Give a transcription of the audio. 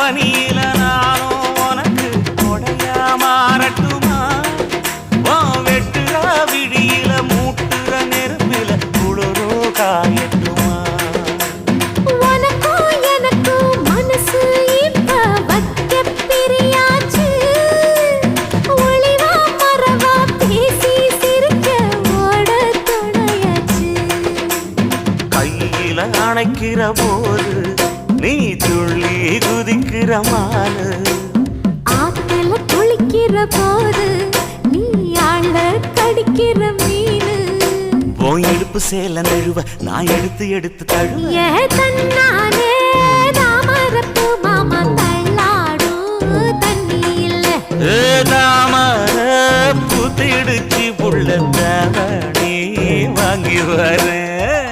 பனியில நானும் உனக்கு கொடையா மாறட்டுமா வெட்டுற விடியில மூட்டுற நெருப்பில குளிரோ காயட்டுமா உனக்கும் எனக்கும் மனசு இப்ப வைக்க பிரியாச்சு ஒளிவா மறவா பேசி சிரிக்க ஓட துணையாச்சு கையில அணைக்கிற போது நீ துள்ளி குதிக்கிற மானு ஆத்துல குளிக்கிற போது நீ ஆள கடிக்கிற மீனு உன் இடுப்பு சேல நழுவ நான் எடுத்து எடுத்து தழுவ ஏ தன்னானே தாமரப்பு மாமா தள்ளாடும் தண்ணி இல்ல தாமர புத்திடுச்சு புள்ள தாவணி வாங்கி வரேன்